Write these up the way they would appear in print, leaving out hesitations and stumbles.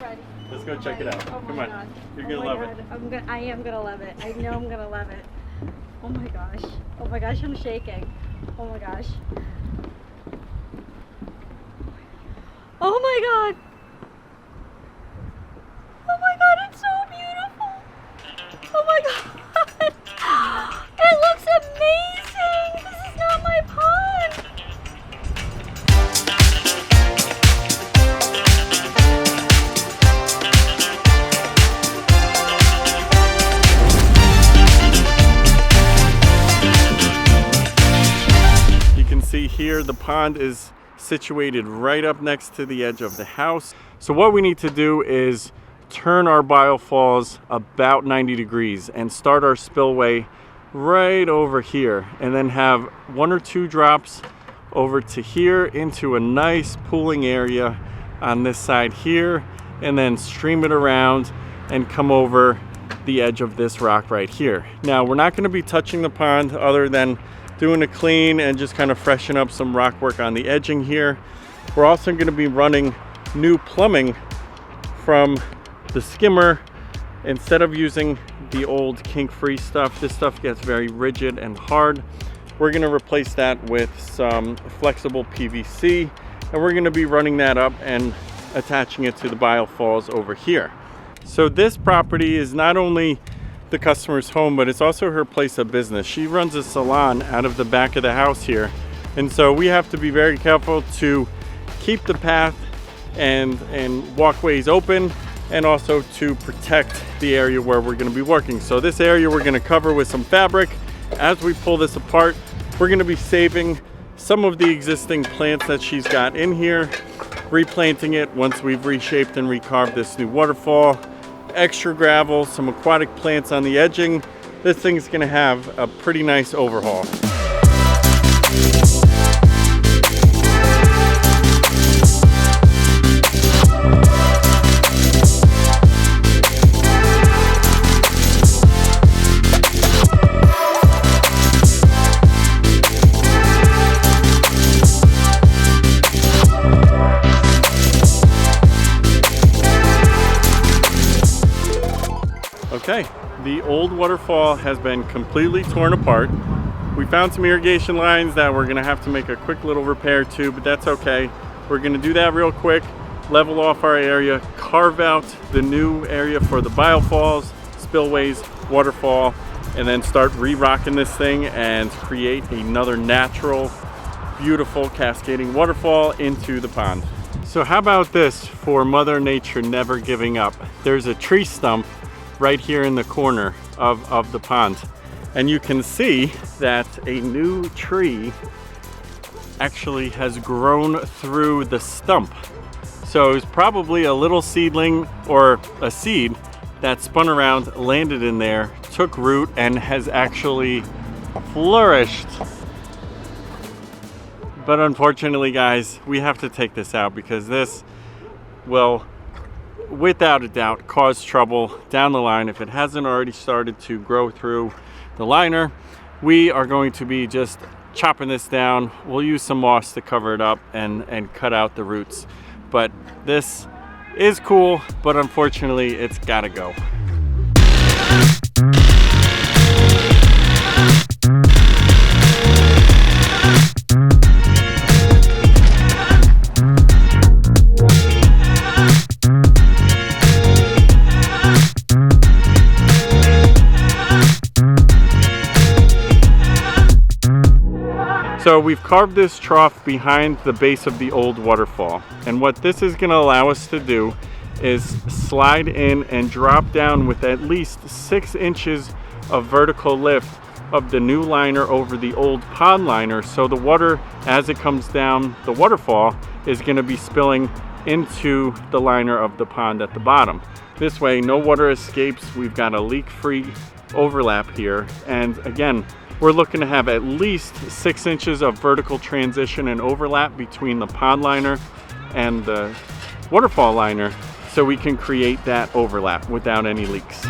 Ready. Let's go check it out. Oh Come my on. God. You're gonna love it. I am gonna love it. I know I'm gonna love it. Oh my gosh. Oh my gosh, I'm shaking. Oh my gosh. Oh my God. Oh my God, it's so beautiful. Oh my God. It looks amazing. This is not my pond. See here, the pond is situated right up next to the edge of the house. So what we need to do is turn our biofalls about 90 degrees and start our spillway right over here, and then have 1 or 2 drops over to here into a nice pooling area on this side here, and then stream it around and come over the edge of this rock right here. Now we're not going to be touching the pond other than doing a clean and just kind of freshen up some rock work on the edging here. We're also going to be running new plumbing from the skimmer. Instead of using the old kink-free stuff, this stuff gets very rigid and hard. We're going to replace that with some flexible PVC, and we're going to be running that up and attaching it to the biofalls over here. So this property is not only the customer's home, but it's also her place of business. She runs a salon out of the back of the house here, and so we have to be very careful to keep the path and walkways open, and also to protect the area where we're going to be working. So this area we're going to cover with some fabric. As we pull this apart, we're going to be saving some of the existing plants that she's got in here, replanting it once we've reshaped and recarved this new waterfall. Extra gravel, some aquatic plants on the edging. This thing's gonna have a pretty nice overhaul. Okay, the old waterfall has been completely torn apart. We found some irrigation lines that we're gonna have to make a quick little repair to, but that's okay. We're gonna do that real quick, level off our area, carve out the new area for the biofalls, spillways, waterfall, and then start re-rocking this thing and create another natural, beautiful cascading waterfall into the pond. So how about this for Mother Nature never giving up? There's a tree stump right here in the corner of the pond, and you can see that a new tree actually has grown through the stump. So it's probably a little seedling or a seed that spun around, landed in there, took root, and has actually flourished. But unfortunately, guys, we have to take this out because this will without a doubt cause trouble down the line if it hasn't already started to grow through the liner. We are going to be just chopping this down. We'll use some moss to cover it up and cut out the roots. But this is cool, but unfortunately it's gotta go. So we've carved this trough behind the base of the old waterfall, and what this is going to allow us to do is slide in and drop down with at least 6 inches of vertical lift of the new liner over the old pond liner, so the water as it comes down the waterfall is going to be spilling into the liner of the pond at the bottom. This way no water escapes. We've got a leak-free overlap here, and again, we're looking to have at least 6 inches of vertical transition and overlap between the pond liner and the waterfall liner, so we can create that overlap without any leaks.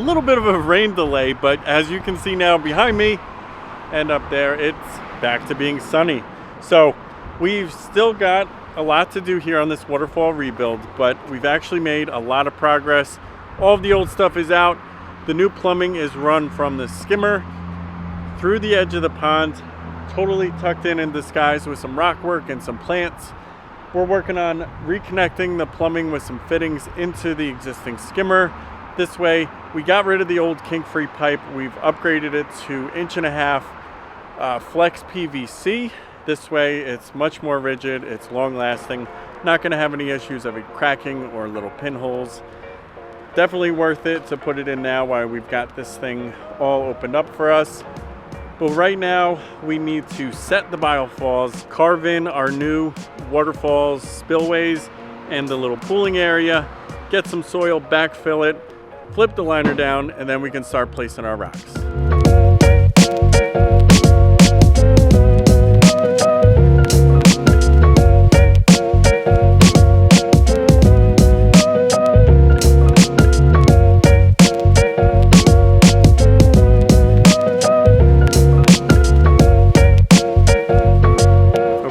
little bit of a rain delay, but as you can see now behind me and up there, it's back to being sunny. So we've still got a lot to do here on this waterfall rebuild, but we've actually made a lot of progress. All of the old stuff is out. The new plumbing is run from the skimmer through the edge of the pond, totally tucked in disguise with some rock work and some plants. We're working on reconnecting the plumbing with some fittings into the existing skimmer. This way, we got rid of the old kink-free pipe. We've upgraded it to 1.5" flex PVC. This way, it's much more rigid, it's long-lasting, not gonna have any issues of it cracking or little pinholes. Definitely worth it to put it in now while we've got this thing all opened up for us. But right now, we need to set the biofalls, carve in our new waterfalls, spillways, and the little pooling area, get some soil, backfill it, flip the liner down, and then we can start placing our rocks.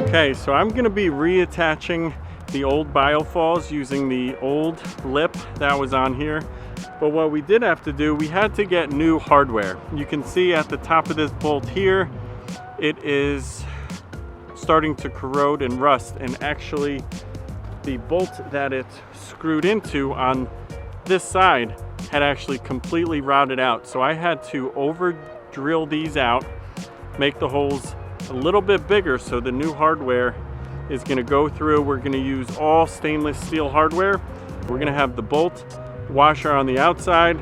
Okay, so I'm gonna be reattaching the old biofalls using the old lip that was on here. But what we did have to do, we had to get new hardware. You can see at the top of this bolt here, it is starting to corrode and rust, and actually the bolt that it screwed into on this side had actually completely rotted out. So I had to over drill these out, make the holes a little bit bigger so the new hardware is going to go through. We're going to use all stainless steel hardware. We're going to have the bolt washer on the outside,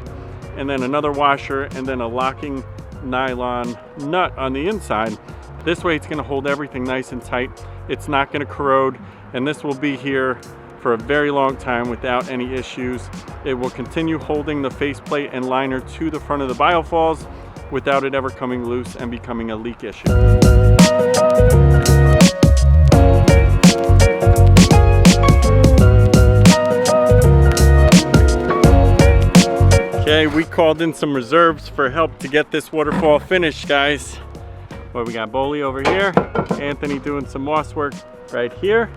and then another washer, and then a locking nylon nut on the inside. This way it's going to hold everything nice and tight. It's not going to corrode, and this will be here for a very long time without any issues. It will continue holding the faceplate and liner to the front of the biofalls without it ever coming loose and becoming a leak issue. Okay, we called in some reserves for help to get this waterfall finished, guys. Well, we got Boley over here, Anthony doing some moss work right here.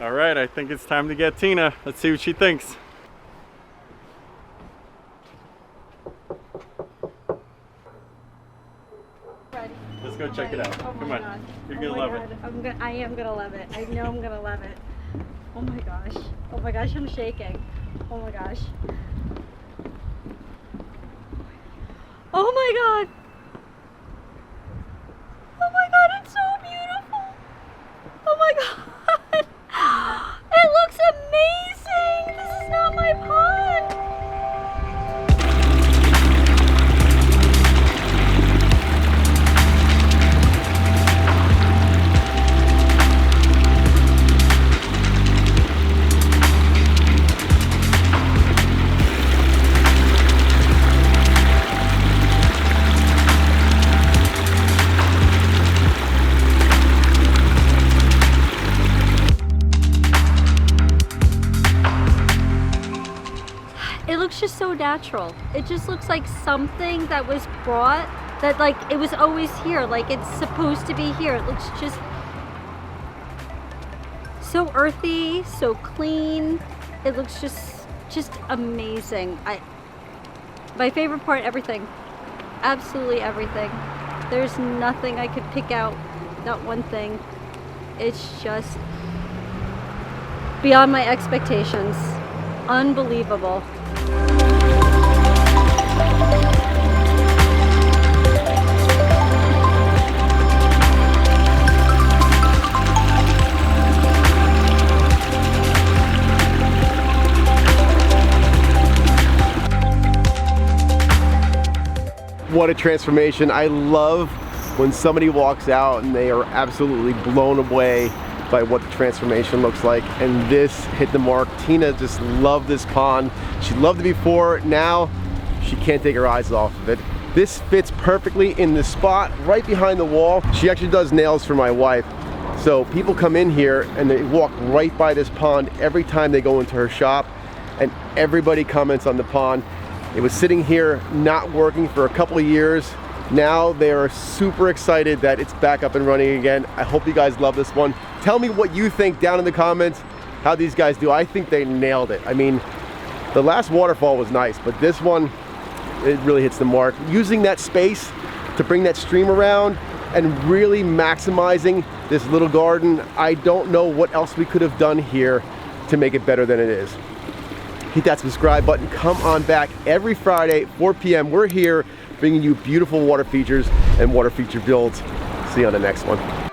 All right, I think it's time to get Tina. Let's see what she thinks. Let's go check it out. Oh Come my on. God. You're Oh gonna my love God. it. I am gonna love it. I know I'm gonna love it. Oh my gosh. Oh my gosh, I'm shaking. Oh my gosh. Oh my God. Oh my God, it's so beautiful. Oh my God. It looks amazing. This is not my pond. It looks just so natural. It just looks like something that was brought, that like it was always here, like it's supposed to be here. It looks just so earthy, so clean. It looks just amazing. My favorite part, everything. Absolutely everything. There's nothing I could pick out, not one thing. It's just beyond my expectations. Unbelievable. What a transformation. I love when somebody walks out and they are absolutely blown away by what the transformation looks like, and this hit the mark. Tina just loved this pond. She loved it before, now she can't take her eyes off of it. This fits perfectly in the spot right behind the wall. She actually does nails for my wife. So people come in here and they walk right by this pond every time they go into her shop, and everybody comments on the pond. It was sitting here not working for a couple of years. Now they are super excited that it's back up and running again. I hope you guys love this one. Tell me what you think down in the comments, how these guys do. I think they nailed it. I mean, the last waterfall was nice, but this one, it really hits the mark. Using that space to bring that stream around and really maximizing this little garden. I don't know what else we could have done here to make it better than it is. Hit that subscribe button. Come on back every Friday, 4 p.m. We're here bringing you beautiful water features and water feature builds. See you on the next one.